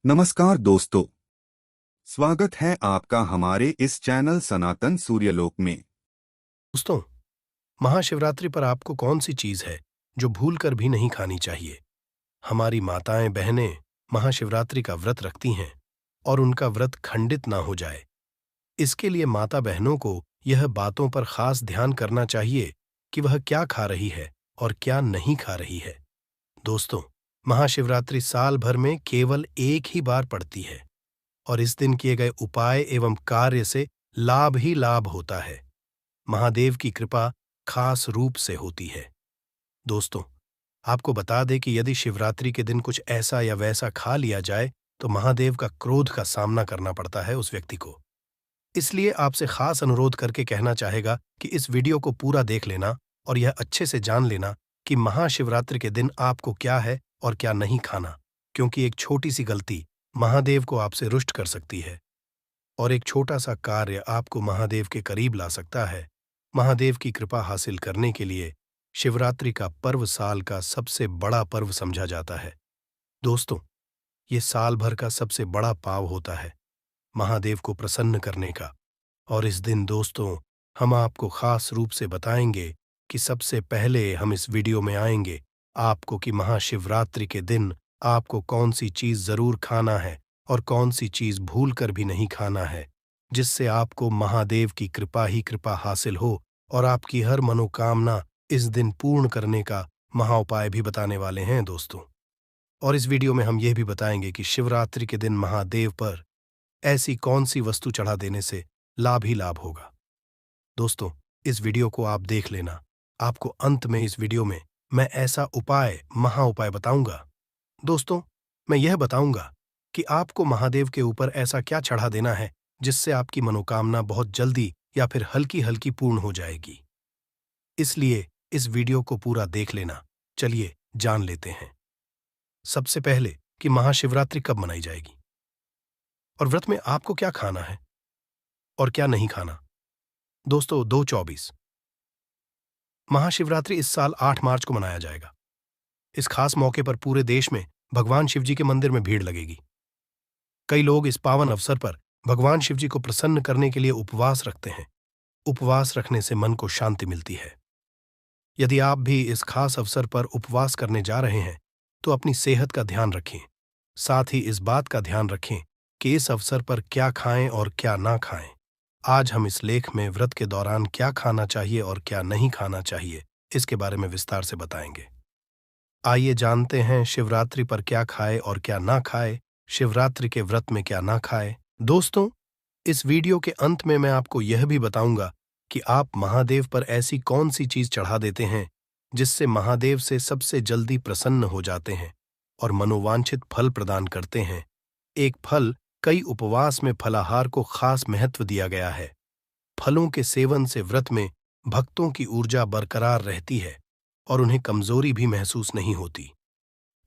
नमस्कार दोस्तों, स्वागत है आपका हमारे इस चैनल सनातन सूर्यलोक में। दोस्तों, महाशिवरात्रि पर आपको कौन सी चीज है जो भूल कर भी नहीं खानी चाहिए? हमारी माताएं बहनें महाशिवरात्रि का व्रत रखती हैं और उनका व्रत खंडित ना हो जाए, इसके लिए माता बहनों को यह बातों पर खास ध्यान करना चाहिए कि वह क्या खा रही है और क्या नहीं खा रही है। दोस्तों, महाशिवरात्रि साल भर में केवल एक ही बार पड़ती है और इस दिन किए गए उपाय एवं कार्य से लाभ ही लाभ होता है। महादेव की कृपा खास रूप से होती है। दोस्तों, आपको बता दें कि यदि शिवरात्रि के दिन कुछ ऐसा या वैसा खा लिया जाए तो महादेव का क्रोध का सामना करना पड़ता है उस व्यक्ति को। इसलिए आपसे खास अनुरोध करके कहना चाहेगा कि इस वीडियो को पूरा देख लेना और यह अच्छे से जान लेना कि महाशिवरात्रि के दिन आपको क्या है और क्या नहीं खाना, क्योंकि एक छोटी सी गलती महादेव को आपसे रुष्ट कर सकती है और एक छोटा सा कार्य आपको महादेव के करीब ला सकता है। महादेव की कृपा हासिल करने के लिए शिवरात्रि का पर्व साल का सबसे बड़ा पर्व समझा जाता है। दोस्तों, ये साल भर का सबसे बड़ा पाव होता है महादेव को प्रसन्न करने का। और इस दिन दोस्तों, हम आपको खास रूप से बताएंगे कि सबसे पहले हम इस वीडियो में आएंगे आपको कि महाशिवरात्रि के दिन आपको कौन सी चीज जरूर खाना है और कौन सी चीज भूल कर भी नहीं खाना है, जिससे आपको महादेव की कृपा ही कृपा हासिल हो और आपकी हर मनोकामना इस दिन पूर्ण करने का महाउपाय भी बताने वाले हैं दोस्तों। और इस वीडियो में हम यह भी बताएंगे कि शिवरात्रि के दिन महादेव पर ऐसी कौन सी वस्तु चढ़ा देने से लाभ ही लाभ होगा। दोस्तों, इस वीडियो को आप देख लेना। आपको अंत में इस वीडियो में मैं ऐसा उपाय महाउपाय बताऊंगा। दोस्तों, मैं यह बताऊंगा कि आपको महादेव के ऊपर ऐसा क्या चढ़ा देना है जिससे आपकी मनोकामना बहुत जल्दी या फिर हल्की हल्की पूर्ण हो जाएगी। इसलिए इस वीडियो को पूरा देख लेना। चलिए जान लेते हैं सबसे पहले कि महाशिवरात्रि कब मनाई जाएगी और व्रत में आपको क्या खाना है और क्या नहीं खाना। दोस्तों, 2/24 महाशिवरात्रि इस साल 8 मार्च को मनाया जाएगा। इस खास मौके पर पूरे देश में भगवान शिव जी के मंदिर में भीड़ लगेगी। कई लोग इस पावन अवसर पर भगवान शिव जी को प्रसन्न करने के लिए उपवास रखते हैं। उपवास रखने से मन को शांति मिलती है। यदि आप भी इस खास अवसर पर उपवास करने जा रहे हैं तो अपनी सेहत का ध्यान रखें। साथ ही इस बात का ध्यान रखें कि इस अवसर पर क्या खाएं और क्या ना खाएं। आज हम इस लेख में व्रत के दौरान क्या खाना चाहिए और क्या नहीं खाना चाहिए, इसके बारे में विस्तार से बताएंगे। आइए जानते हैं शिवरात्रि पर क्या खाए और क्या ना खाए, शिवरात्रि के व्रत में क्या ना खाए। दोस्तों, इस वीडियो के अंत में मैं आपको यह भी बताऊंगा कि आप महादेव पर ऐसी कौन सी चीज चढ़ा देते हैं जिससे महादेव से सबसे जल्दी प्रसन्न हो जाते हैं और मनोवांछित फल प्रदान करते हैं। एक फल, कई उपवास में फलाहार को खास महत्व दिया गया है। फलों के सेवन से व्रत में भक्तों की ऊर्जा बरकरार रहती है और उन्हें कमजोरी भी महसूस नहीं होती।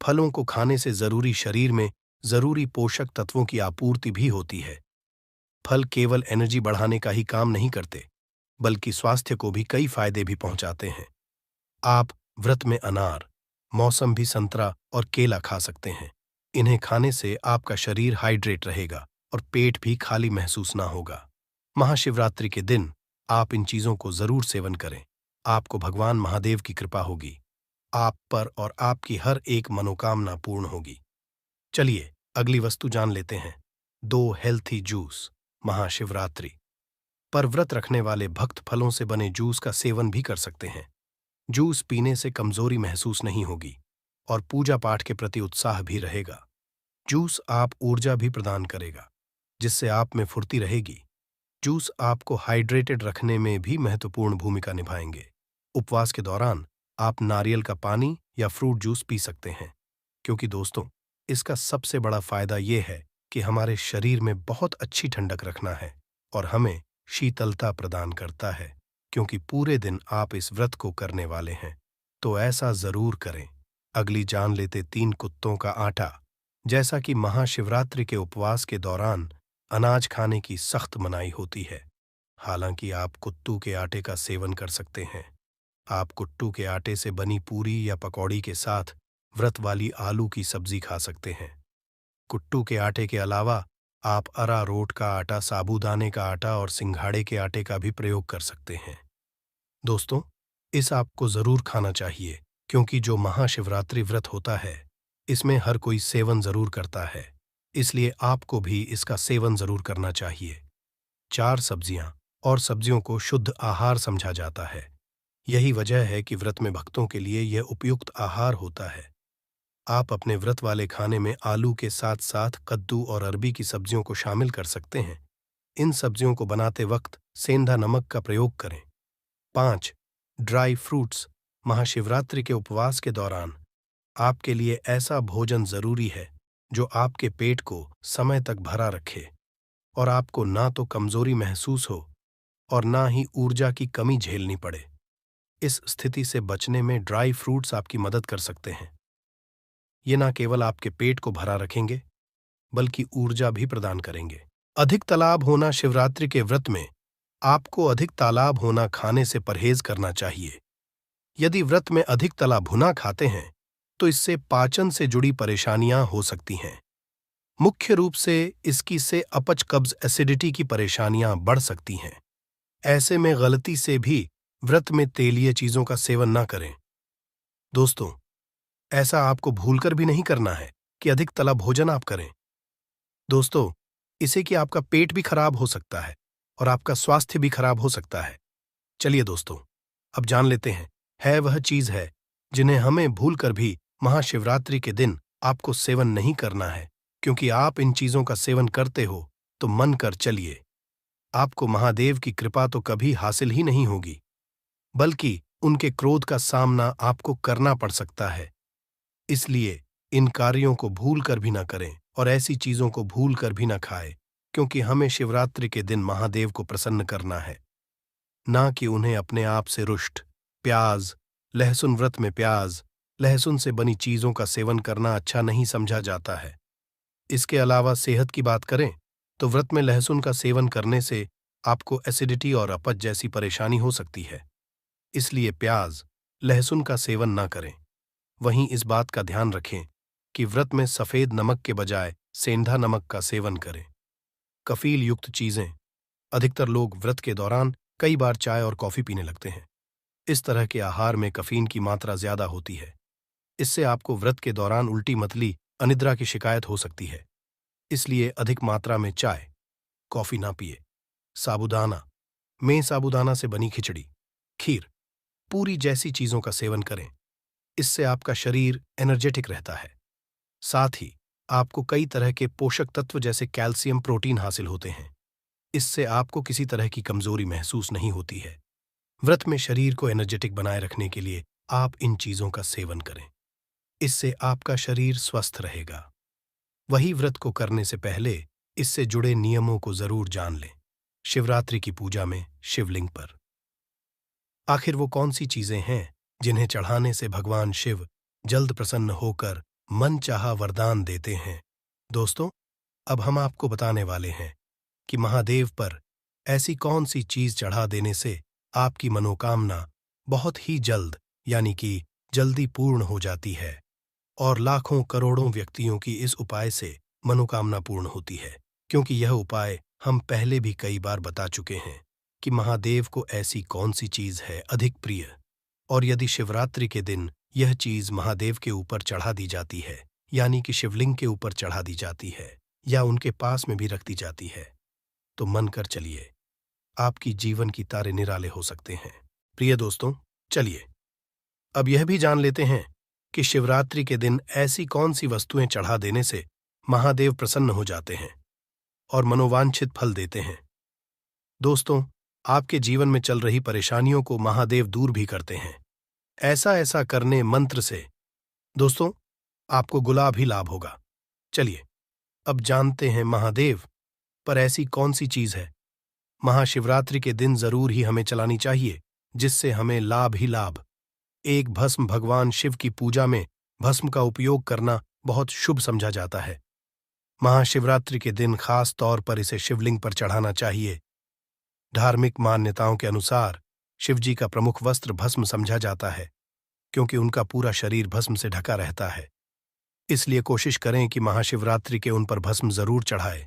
फलों को खाने से जरूरी शरीर में जरूरी पोषक तत्वों की आपूर्ति भी होती है। फल केवल एनर्जी बढ़ाने का ही काम नहीं करते, बल्कि स्वास्थ्य को भी कई फायदे भी पहुंचाते हैं। आप व्रत में अनार, मौसम्बी, संतरा और केला खा सकते हैं। इन्हें खाने से आपका शरीर हाइड्रेट रहेगा और पेट भी खाली महसूस ना होगा। महाशिवरात्रि के दिन आप इन चीजों को जरूर सेवन करें। आपको भगवान महादेव की कृपा होगी। आप पर और आपकी हर एक मनोकामना पूर्ण होगी। चलिए अगली वस्तु जान लेते हैं। 2 हेल्थी जूस। महाशिवरात्रि पर व्रत रखने वाले भक्त फलों से बने जूस का सेवन भी कर सकते हैं। जूस पीने से कमजोरी महसूस नहीं होगी और पूजा पाठ के प्रति उत्साह भी रहेगा। जूस आप ऊर्जा भी प्रदान करेगा, जिससे आप में फुर्ती रहेगी। जूस आपको हाइड्रेटेड रखने में भी महत्वपूर्ण भूमिका निभाएंगे। उपवास के दौरान आप नारियल का पानी या फ्रूट जूस पी सकते हैं, क्योंकि दोस्तों, इसका सबसे बड़ा फायदा यह है कि हमारे शरीर में बहुत अच्छी ठंडक रखना है और हमें शीतलता प्रदान करता है। क्योंकि पूरे दिन आप इस व्रत को करने वाले हैं, तो ऐसा जरूर करें। अगली जान लेते 3 कुत्तों का आटा। जैसा कि महाशिवरात्रि के उपवास के दौरान अनाज खाने की सख्त मनाही होती है, हालांकि आप कुत्तू के आटे का सेवन कर सकते हैं। आप कुट्टू के आटे से बनी पूरी या पकौड़ी के साथ व्रत वाली आलू की सब्जी खा सकते हैं। कुट्टू के आटे के अलावा आप अरारोट का आटा, साबूदाने का आटा और सिंघाड़े के आटे का भी प्रयोग कर सकते हैं। दोस्तों, इस आपको जरूर खाना चाहिए, क्योंकि जो महाशिवरात्रि व्रत होता है इसमें हर कोई सेवन जरूर करता है, इसलिए आपको भी इसका सेवन जरूर करना चाहिए। 4 सब्जियां और सब्जियों को शुद्ध आहार समझा जाता है। यही वजह है कि व्रत में भक्तों के लिए यह उपयुक्त आहार होता है। आप अपने व्रत वाले खाने में आलू के साथ साथ कद्दू और अरबी की सब्जियों को शामिल कर सकते हैं। इन सब्जियों को बनाते वक्त सेंधा नमक का प्रयोग करें। 5. Dry fruits. महाशिवरात्रि के उपवास के दौरान आपके लिए ऐसा भोजन जरूरी है जो आपके पेट को समय तक भरा रखे और आपको ना तो कमजोरी महसूस हो और ना ही ऊर्जा की कमी झेलनी पड़े। इस स्थिति से बचने में ड्राई फ्रूट्स आपकी मदद कर सकते हैं। ये ना केवल आपके पेट को भरा रखेंगे, बल्कि ऊर्जा भी प्रदान करेंगे। अधिक तालाब होना। शिवरात्रि के व्रत में आपको अधिक तालाब होना खाने से परहेज करना चाहिए। यदि व्रत में अधिक तला भुना खाते हैं तो इससे पाचन से जुड़ी परेशानियां हो सकती हैं। मुख्य रूप से इसकी से अपच, कब्ज, एसिडिटी की परेशानियां बढ़ सकती हैं। ऐसे में गलती से भी व्रत में तेलीय चीजों का सेवन न करें। दोस्तों, ऐसा आपको भूलकर भी नहीं करना है कि अधिक तला भोजन आप करें। दोस्तों, इससे कि आपका पेट भी खराब हो सकता है और आपका स्वास्थ्य भी खराब हो सकता है। चलिए दोस्तों, अब जान लेते हैं है वह चीज है जिन्हें हमें भूलकर भी महाशिवरात्रि के दिन आपको सेवन नहीं करना है, क्योंकि आप इन चीजों का सेवन करते हो तो मन कर चलिए, आपको महादेव की कृपा तो कभी हासिल ही नहीं होगी, बल्कि उनके क्रोध का सामना आपको करना पड़ सकता है। इसलिए इन कार्यों को भूल कर भी न करें और ऐसी चीजों को भूल कर भी न खाएं, क्योंकि हमें शिवरात्रि के दिन महादेव को प्रसन्न करना है, ना कि उन्हें अपने आप से रुष्ट। प्याज, लहसुन। व्रत में प्याज, लहसुन से बनी चीजों का सेवन करना अच्छा नहीं समझा जाता है। इसके अलावा सेहत की बात करें तो व्रत में लहसुन का सेवन करने से आपको एसिडिटी और अपच जैसी परेशानी हो सकती है। इसलिए प्याज, लहसुन का सेवन न करें। वहीं इस बात का ध्यान रखें कि व्रत में सफेद नमक के बजाय सेंधा नमक का सेवन करें। कफील युक्त चीजें। अधिकतर लोग व्रत के दौरान कई बार चाय और कॉफी पीने लगते हैं। इस तरह के आहार में कफीन की मात्रा ज्यादा होती है। इससे आपको व्रत के दौरान उल्टी, मतली, अनिद्रा की शिकायत हो सकती है। इसलिए अधिक मात्रा में चाय, कॉफी ना पिए। साबूदाना में साबूदाना से बनी खिचड़ी, खीर, पूरी जैसी चीजों का सेवन करें। इससे आपका शरीर एनर्जेटिक रहता है। साथ ही आपको कई तरह के पोषक तत्व जैसे कैल्शियम, प्रोटीन हासिल होते हैं। इससे आपको किसी तरह की कमजोरी महसूस नहीं होती है। व्रत में शरीर को एनर्जेटिक बनाए रखने के लिए आप इन चीजों का सेवन करें। इससे आपका शरीर स्वस्थ रहेगा। वही व्रत को करने से पहले इससे जुड़े नियमों को जरूर जान लें। शिवरात्रि की पूजा में शिवलिंग पर आखिर वो कौन सी चीजें हैं जिन्हें चढ़ाने से भगवान शिव जल्द प्रसन्न होकर मनचाहा वरदान देते हैं? दोस्तों, अब हम आपको बताने वाले हैं कि महादेव पर ऐसी कौन सी चीज चढ़ा देने से आपकी मनोकामना बहुत ही जल्द, यानी कि जल्दी पूर्ण हो जाती है और लाखों करोड़ों व्यक्तियों की इस उपाय से मनोकामना पूर्ण होती है। क्योंकि यह उपाय हम पहले भी कई बार बता चुके हैं कि महादेव को ऐसी कौन सी चीज है अधिक प्रिय, और यदि शिवरात्रि के दिन यह चीज महादेव के ऊपर चढ़ा दी जाती है, यानी कि शिवलिंग के ऊपर चढ़ा दी जाती है या उनके पास में भी रख दी जाती है, तो मन कर चलिए, आपकी जीवन की तारे निराले हो सकते हैं। प्रिय दोस्तों, चलिए अब यह भी जान लेते हैं कि शिवरात्रि के दिन ऐसी कौन सी वस्तुएं चढ़ा देने से महादेव प्रसन्न हो जाते हैं और मनोवांछित फल देते हैं। दोस्तों, आपके जीवन में चल रही परेशानियों को महादेव दूर भी करते हैं। ऐसा करने मंत्र से दोस्तों आपको गुलाब ही लाभ होगा। चलिए अब जानते हैं महादेव पर ऐसी कौन सी चीज है महाशिवरात्रि के दिन जरूर ही हमें चलानी चाहिए, जिससे हमें लाभ ही लाभ। एक भस्म। भगवान शिव की पूजा में भस्म का उपयोग करना बहुत शुभ समझा जाता है। महाशिवरात्रि के दिन खास तौर पर इसे शिवलिंग पर चढ़ाना चाहिए। धार्मिक मान्यताओं के अनुसार शिवजी का प्रमुख वस्त्र भस्म समझा जाता है, क्योंकि उनका पूरा शरीर भस्म से ढका रहता है। इसलिए कोशिश करें कि महाशिवरात्रि के उन पर भस्म जरूर चढ़ाए।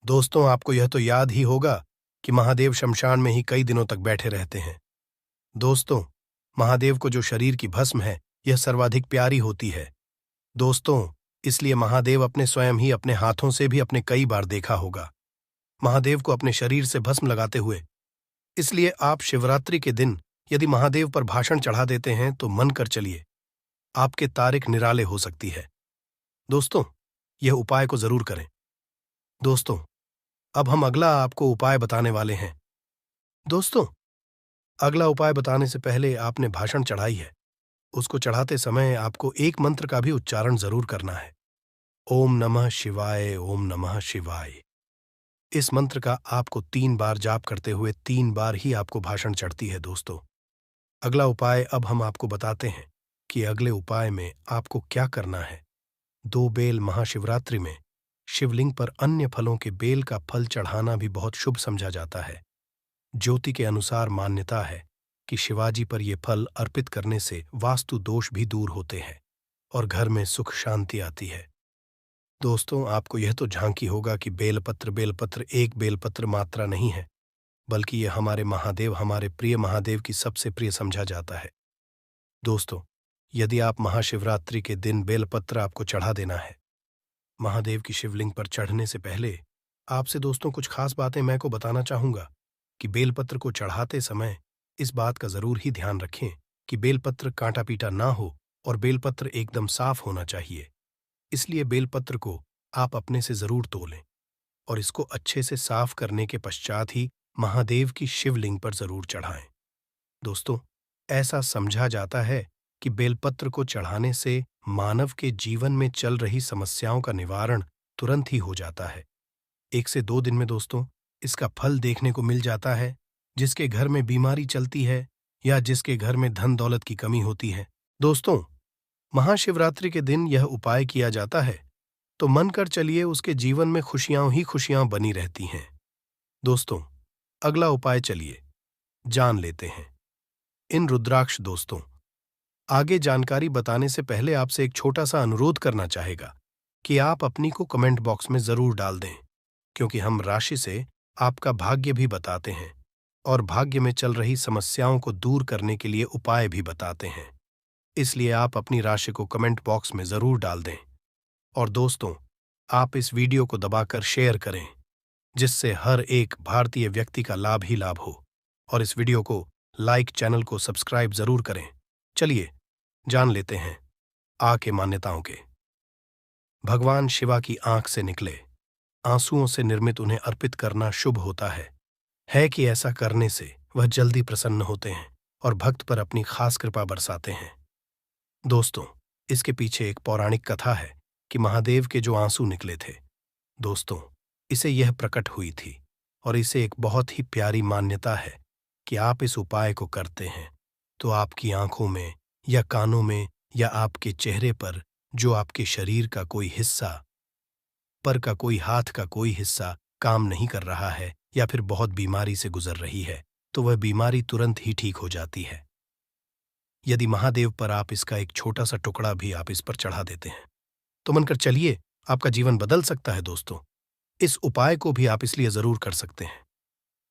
दोस्तों, आपको यह तो याद ही होगा कि महादेव शमशान में ही कई दिनों तक बैठे रहते हैं। दोस्तों, महादेव को जो शरीर की भस्म है यह सर्वाधिक प्यारी होती है। दोस्तों, इसलिए महादेव अपने स्वयं ही अपने हाथों से भी अपने कई बार देखा होगा महादेव को अपने शरीर से भस्म लगाते हुए। इसलिए आप शिवरात्रि के दिन यदि महादेव पर भाषण चढ़ा देते हैं तो मन कर चलिए, आपके तारीख निराले हो सकती है। दोस्तों, यह उपाय को जरूर करें। दोस्तों, अब हम अगला आपको उपाय बताने वाले हैं। दोस्तों, अगला उपाय बताने से पहले आपने भाषण चढ़ाई है, उसको चढ़ाते समय आपको एक मंत्र का भी उच्चारण जरूर करना है। ओम नमः शिवाय, ओम नमः शिवाय। इस मंत्र का आपको 3 बार जाप करते हुए 3 बार ही आपको भाषण चढ़ती है। दोस्तों, अगला उपाय अब हम आपको बताते हैं कि अगले उपाय में आपको क्या करना है। 2 बेल महाशिवरात्रि में शिवलिंग पर अन्य फलों के बेल का फल चढ़ाना भी बहुत शुभ समझा जाता है। ज्योति के अनुसार मान्यता है कि शिवाजी पर ये फल अर्पित करने से वास्तु दोष भी दूर होते हैं और घर में सुख शांति आती है। दोस्तों, आपको यह तो झांकी होगा कि बेलपत्र एक बेलपत्र मात्रा नहीं है, बल्कि यह हमारे महादेव, हमारे प्रिय महादेव की सबसे प्रिय समझा जाता है। दोस्तों, यदि आप महाशिवरात्रि के दिन बेलपत्र आपको चढ़ा देना है, महादेव की शिवलिंग पर चढ़ने से पहले आपसे दोस्तों कुछ खास बातें मैं को बताना चाहूंगा कि बेलपत्र को चढ़ाते समय इस बात का जरूर ही ध्यान रखें कि बेलपत्र कांटा पीटा ना हो और बेलपत्र एकदम साफ होना चाहिए। इसलिए बेलपत्र को आप अपने से जरूर तोलें और इसको अच्छे से साफ करने के पश्चात ही महादेव की शिवलिंग पर जरूर चढ़ाएं। दोस्तों, ऐसा समझा जाता है कि बेलपत्र को चढ़ाने से मानव के जीवन में चल रही समस्याओं का निवारण तुरंत ही हो जाता है। 1 से 2 दिन में दोस्तों इसका फल देखने को मिल जाता है। जिसके घर में बीमारी चलती है या जिसके घर में धन दौलत की कमी होती है, दोस्तों, महाशिवरात्रि के दिन यह उपाय किया जाता है तो मन कर चलिए उसके जीवन में खुशियां ही खुशियां बनी रहती हैं। दोस्तों, अगला उपाय चलिए जान लेते हैं। इन रुद्राक्ष दोस्तों, आगे जानकारी बताने से पहले आपसे एक छोटा सा अनुरोध करना चाहेगा कि आप अपनी को कमेंट बॉक्स में जरूर डाल दें, क्योंकि हम राशि से आपका भाग्य भी बताते हैं और भाग्य में चल रही समस्याओं को दूर करने के लिए उपाय भी बताते हैं। इसलिए आप अपनी राशि को कमेंट बॉक्स में जरूर डाल दें। और दोस्तों, आप इस वीडियो को दबाकर शेयर करें, जिससे हर एक भारतीय व्यक्ति का लाभ ही लाभ हो। और इस वीडियो को लाइक, चैनल को सब्सक्राइब जरूर करें। चलिए जान लेते हैं आके मान्यताओं के। भगवान शिवा की आंख से निकले आंसुओं से निर्मित उन्हें अर्पित करना शुभ होता है कि ऐसा करने से वह जल्दी प्रसन्न होते हैं और भक्त पर अपनी खास कृपा बरसाते हैं। दोस्तों, इसके पीछे एक पौराणिक कथा है कि महादेव के जो आंसू निकले थे, दोस्तों, इसे यह प्रकट हुई थी और इसे एक बहुत ही प्यारी मान्यता है कि आप इस उपाय को करते हैं तो आपकी आंखों में या कानों में या आपके चेहरे पर जो आपके शरीर का कोई हिस्सा, पर का कोई हाथ का कोई हिस्सा काम नहीं कर रहा है या फिर बहुत बीमारी से गुजर रही है, तो वह बीमारी तुरंत ही ठीक हो जाती है। यदि महादेव पर आप इसका एक छोटा सा टुकड़ा भी आप इस पर चढ़ा देते हैं तो मनकर चलिए आपका जीवन बदल सकता है। दोस्तों, इस उपाय को भी आप इसलिए जरूर कर सकते हैं,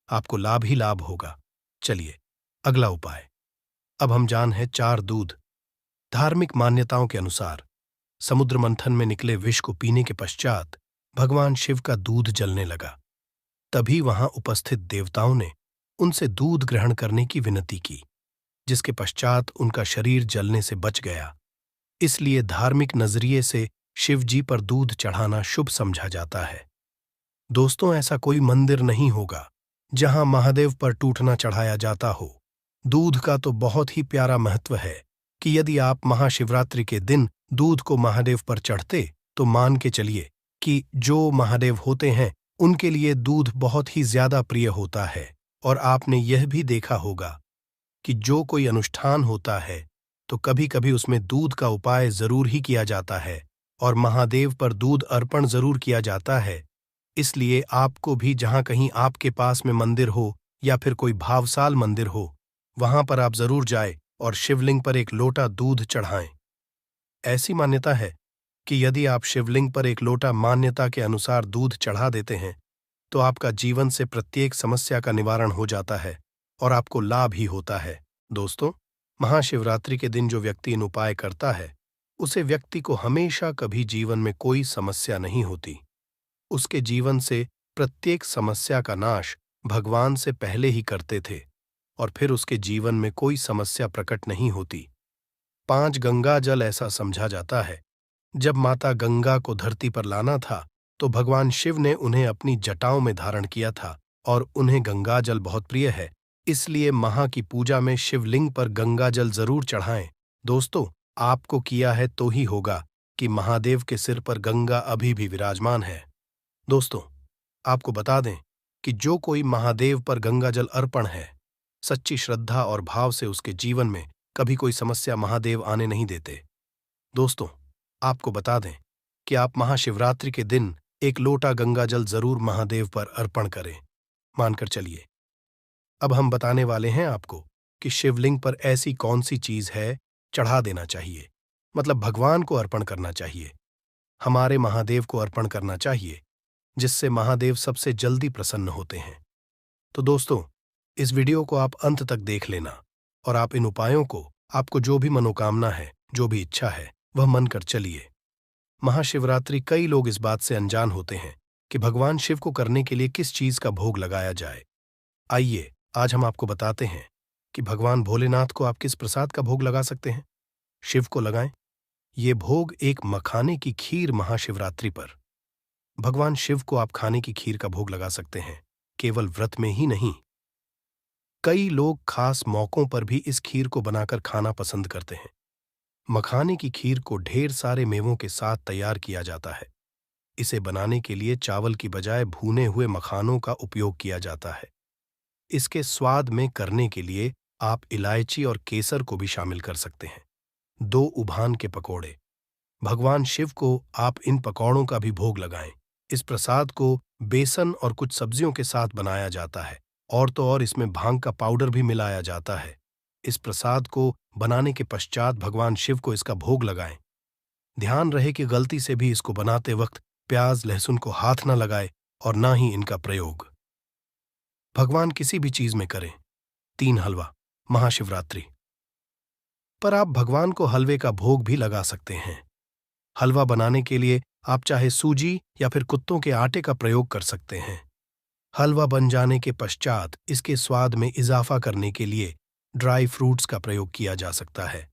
आपको लाभ ही लाभ होगा। चलिए अगला उपाय अब हम जान है 4 दूध। धार्मिक मान्यताओं के अनुसार समुद्र मंथन में निकले विष को पीने के पश्चात भगवान शिव का दूध जलने लगा। तभी वहां उपस्थित देवताओं ने उनसे दूध ग्रहण करने की विनती की, जिसके पश्चात उनका शरीर जलने से बच गया। इसलिए धार्मिक नजरिए से शिव जी पर दूध चढ़ाना शुभ समझा जाता है। दोस्तों, ऐसा कोई मंदिर नहीं होगा जहां महादेव पर टूटना चढ़ाया जाता हो। दूध का तो बहुत ही प्यारा महत्व है कि यदि आप महाशिवरात्रि के दिन दूध को महादेव पर चढ़ते तो मान के चलिए कि जो महादेव होते हैं उनके लिए दूध बहुत ही ज्यादा प्रिय होता है। और आपने यह भी देखा होगा कि जो कोई अनुष्ठान होता है तो कभी कभी उसमें दूध का उपाय जरूर ही किया जाता है और महादेव पर दूध अर्पण जरूर किया जाता है। इसलिए आपको भी जहां कहीं आपके पास में मंदिर हो या फिर कोई भावसाल मंदिर हो, वहां पर आप जरूर जाएं और शिवलिंग पर एक लोटा दूध चढ़ाएं। ऐसी मान्यता है कि यदि आप शिवलिंग पर एक लोटा मान्यता के अनुसार दूध चढ़ा देते हैं तो आपका जीवन से प्रत्येक समस्या का निवारण हो जाता है और आपको लाभ ही होता है। दोस्तों, महाशिवरात्रि के दिन जो व्यक्ति इन उपाय करता है उसे व्यक्ति को हमेशा कभी जीवन में कोई समस्या नहीं होती। उसके जीवन से प्रत्येक समस्या का नाश भगवान से पहले ही करते थे और फिर उसके जीवन में कोई समस्या प्रकट नहीं होती। 5 गंगा जल ऐसा समझा जाता है। जब माता गंगा को धरती पर लाना था तो भगवान शिव ने उन्हें अपनी जटाओं में धारण किया था और उन्हें गंगा जल बहुत प्रिय है, इसलिए महा की पूजा में शिवलिंग पर गंगा जल जरूर चढ़ाएं। दोस्तों, आपको किया है तो ही होगा कि महादेव के सिर पर गंगा अभी भी विराजमान है। दोस्तों, आपको बता दें कि जो कोई महादेव पर गंगा जल अर्पण है, सच्ची श्रद्धा और भाव से उसके जीवन में कभी कोई समस्या महादेव आने नहीं देते। दोस्तों, आपको बता दें कि आप महाशिवरात्रि के दिन एक लोटा गंगा जल जरूर महादेव पर अर्पण करें। मानकर चलिए। अब हम बताने वाले हैं आपको कि शिवलिंग पर ऐसी कौन सी चीज है चढ़ा देना चाहिए, मतलब भगवान को अर्पण करना चाहिए, हमारे महादेव को अर्पण करना चाहिए, जिससे महादेव सबसे जल्दी प्रसन्न होते हैं। तो दोस्तों, इस वीडियो को आप अंत तक देख लेना और आप इन उपायों को, आपको जो भी मनोकामना है, जो भी इच्छा है, वह मन कर चलिए। महाशिवरात्रि कई लोग इस बात से अनजान होते हैं कि भगवान शिव को करने के लिए किस चीज का भोग लगाया जाए। आइए आज हम आपको बताते हैं कि भगवान भोलेनाथ को आप किस प्रसाद का भोग लगा सकते हैं। शिव को लगाएं ये भोग एक मखाने की खीर। महाशिवरात्रि पर भगवान शिव को आप खाने की खीर का भोग लगा सकते हैं, केवल व्रत में ही नहीं। कई लोग खास मौकों पर भी इस खीर को बनाकर खाना पसंद करते हैं। मखाने की खीर को ढेर सारे मेवों के साथ तैयार किया जाता है। इसे बनाने के लिए चावल की बजाय भुने हुए मखानों का उपयोग किया जाता है। इसके स्वाद में करने के लिए आप इलायची और केसर को भी शामिल कर सकते हैं। 2 उभान के पकौड़े। भगवान शिव को आप इन पकौड़ों का भी भोग लगाएं। इस प्रसाद को बेसन और कुछ सब्जियों के साथ बनाया जाता है और तो और इसमें भांग का पाउडर भी मिलाया जाता है। इस प्रसाद को बनाने के पश्चात भगवान शिव को इसका भोग लगाएं। ध्यान रहे कि गलती से भी इसको बनाते वक्त प्याज लहसुन को हाथ न लगाए और ना ही इनका प्रयोग भगवान किसी भी चीज में करें। 3 हलवा। महाशिवरात्रि पर आप भगवान को हलवे का भोग भी लगा सकते हैं। हलवा बनाने के लिए आप चाहे सूजी या फिर कुत्तों के आटे का प्रयोग कर सकते हैं। हलवा बन जाने के पश्चात इसके स्वाद में इजाफा करने के लिए ड्राई फ्रूट्स का प्रयोग किया जा सकता है।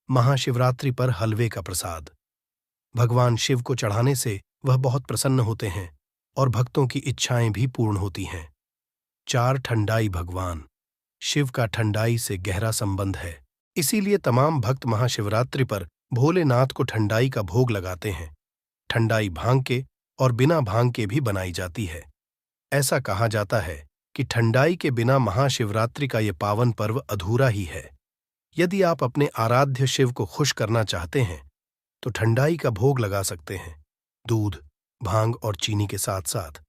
महाशिवरात्रि पर हलवे का प्रसाद भगवान शिव को चढ़ाने से वह बहुत प्रसन्न होते हैं और भक्तों की इच्छाएं भी पूर्ण होती हैं। 4 ठंडाई। भगवान शिव का ठंडाई से गहरा संबंध है, इसीलिए तमाम भक्त महाशिवरात्रि पर भोलेनाथ को ठंडाई का भोग लगाते हैं। ठंडाई भांग के और बिना भांग के भी बनाई जाती है। ऐसा कहा जाता है कि ठंडाई के बिना महाशिवरात्रि का ये पावन पर्व अधूरा ही है। यदि आप अपने आराध्य शिव को खुश करना चाहते हैं तो ठंडाई का भोग लगा सकते हैं, दूध, भांग और चीनी के साथ साथ।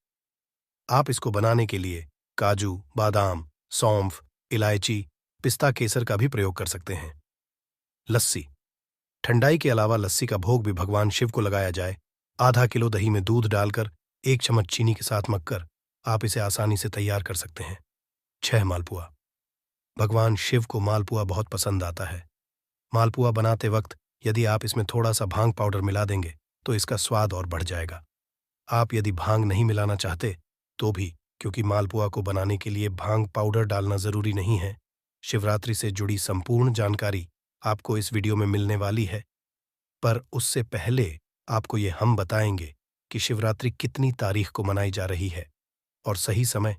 आप इसको बनाने के लिए काजू, बादाम, सौंफ, इलायची, पिस्ता, केसर का भी प्रयोग कर सकते हैं। लस्सी। ठंडाई के अलावा लस्सी का भोग भी भगवान शिव को लगाया जाए। आधा किलो दही में दूध डालकर 1 चम्मच चीनी के साथ मक्कर आप इसे आसानी से तैयार कर सकते हैं। 6 मालपुआ। भगवान शिव को मालपुआ बहुत पसंद आता है। मालपुआ बनाते वक्त यदि आप इसमें थोड़ा सा भांग पाउडर मिला देंगे तो इसका स्वाद और बढ़ जाएगा। आप यदि भांग नहीं मिलाना चाहते तो भी, क्योंकि मालपुआ को बनाने के लिए भांग पाउडर डालना जरूरी नहीं है। शिवरात्रि से जुड़ी संपूर्ण जानकारी आपको इस वीडियो में मिलने वाली है, पर उससे पहले आपको ये हम बताएंगे कि शिवरात्रि कितनी तारीख को मनाई जा रही है और सही समय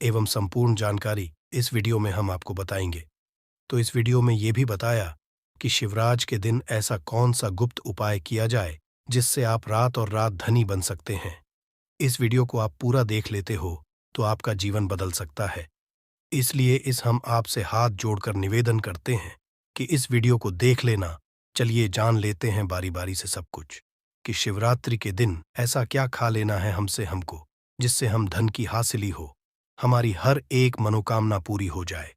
एवं संपूर्ण जानकारी इस वीडियो में हम आपको बताएंगे। तो इस वीडियो में ये भी बताया कि शिवराज के दिन ऐसा कौन सा गुप्त उपाय किया जाए जिससे आप रात और रात धनी बन सकते हैं। इस वीडियो को आप पूरा देख लेते हो तो आपका जीवन बदल सकता है। इसलिए हम आपसे हाथ जोड़कर निवेदन करते हैं कि इस वीडियो को देख लेना। चलिए जान लेते हैं बारी बारी से सब कुछ कि शिवरात्रि के दिन ऐसा क्या खा लेना है हमको, जिससे हम धन की हासिली हो, हमारी हर एक मनोकामना पूरी हो जाए।